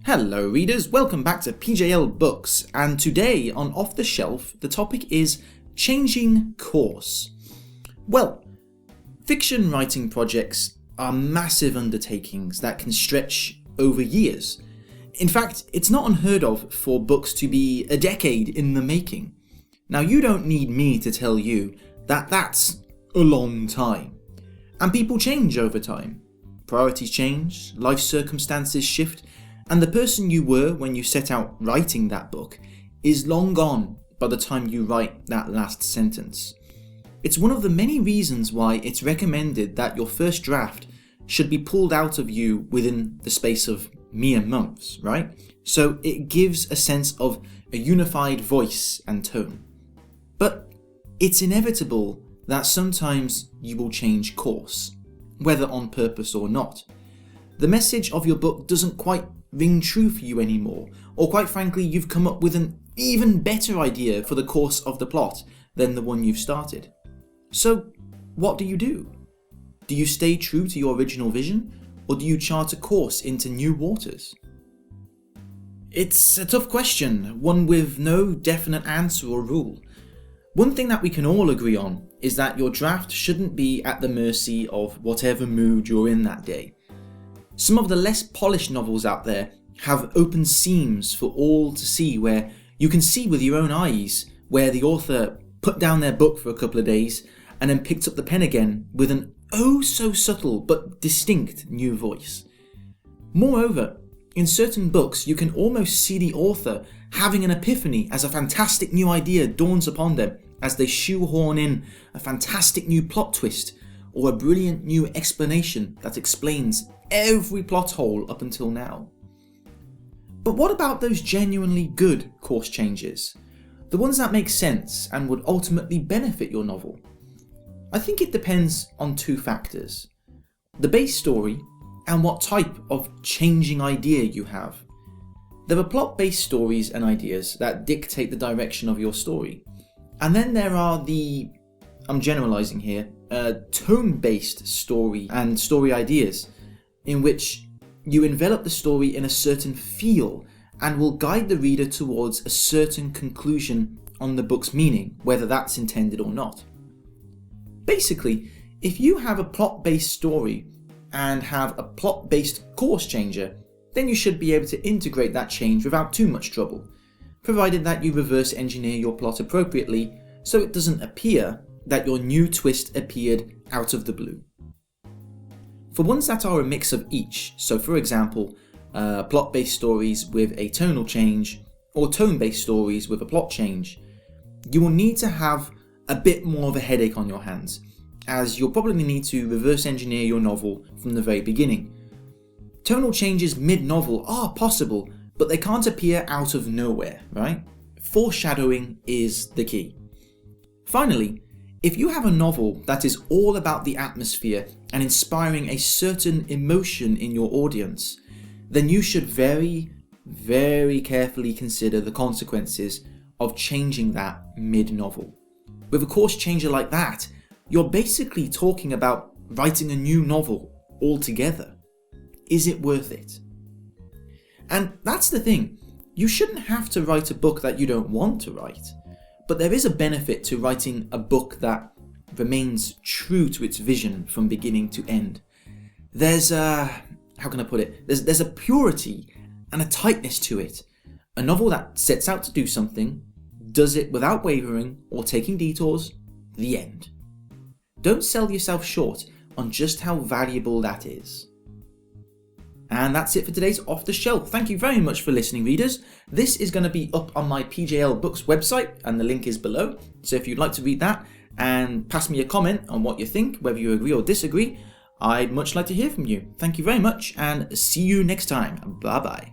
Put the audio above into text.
Hello readers, welcome back to PJL Books, and today on Off the Shelf the topic is changing course. Well, fiction writing projects are massive undertakings that can stretch over years. In fact, it's not unheard of for books to be a decade in the making. Now you don't need me to tell you that that's a long time. And people change over time. Priorities change, life circumstances shift, and the person you were when you set out writing that book is long gone by the time you write that last sentence. It's one of the many reasons why it's recommended that your first draft should be pulled out of you within the space of mere months, right? So it gives a sense of a unified voice and tone. But it's inevitable that sometimes you will change course, whether on purpose or not. The message of your book doesn't quite ring true for you anymore, or quite frankly you've come up with an even better idea for the course of the plot than the one you've started. So what do? Do you stay true to your original vision, or do you chart a course into new waters? It's a tough question, one with no definite answer or rule. One thing that we can all agree on is that your draft shouldn't be at the mercy of whatever mood you're in that day. Some of the less polished novels out there have open seams for all to see, where you can see with your own eyes where the author put down their book for a couple of days and then picked up the pen again with an oh so subtle but distinct new voice. Moreover, in certain books you can almost see the author having an epiphany as a fantastic new idea dawns upon them as they shoehorn in a fantastic new plot twist or a brilliant new explanation that explains every plot hole up until now. But what about those genuinely good course changes? The ones that make sense and would ultimately benefit your novel? I think it depends on two factors: the base story and what type of changing idea you have. There are plot-based stories and ideas that dictate the direction of your story. And then there are the, I'm generalizing here, tone-based story and story ideas, in which you envelop the story in a certain feel and will guide the reader towards a certain conclusion on the book's meaning, whether that's intended or not. Basically, if you have a plot-based story and have a plot-based course changer, then you should be able to integrate that change without too much trouble, provided that you reverse engineer your plot appropriately so it doesn't appear that your new twist appeared out of the blue. For ones that are a mix of each, so for example, plot-based stories with a tonal change, or tone-based stories with a plot change, you will need to have a bit more of a headache on your hands, as you'll probably need to reverse engineer your novel from the very beginning. Tonal changes mid-novel are possible, but they can't appear out of nowhere, right? Foreshadowing is the key. Finally, if you have a novel that is all about the atmosphere and inspiring a certain emotion in your audience, then you should very, very carefully consider the consequences of changing that mid-novel. With a course changer like that, you're basically talking about writing a new novel altogether. Is it worth it? And that's the thing, you shouldn't have to write a book that you don't want to write. But there is a benefit to writing a book that remains true to its vision from beginning to end. There's a purity and a tightness to it. A novel that sets out to do something, does it without wavering or taking detours, the end. Don't sell yourself short on just how valuable that is. And that's it for today's Off the Shelf. Thank you very much for listening, readers. This is going to be up on my PJL Books website, and the link is below. So if you'd like to read that and pass me a comment on what you think, whether you agree or disagree, I'd much like to hear from you. Thank you very much, and see you next time. Bye bye.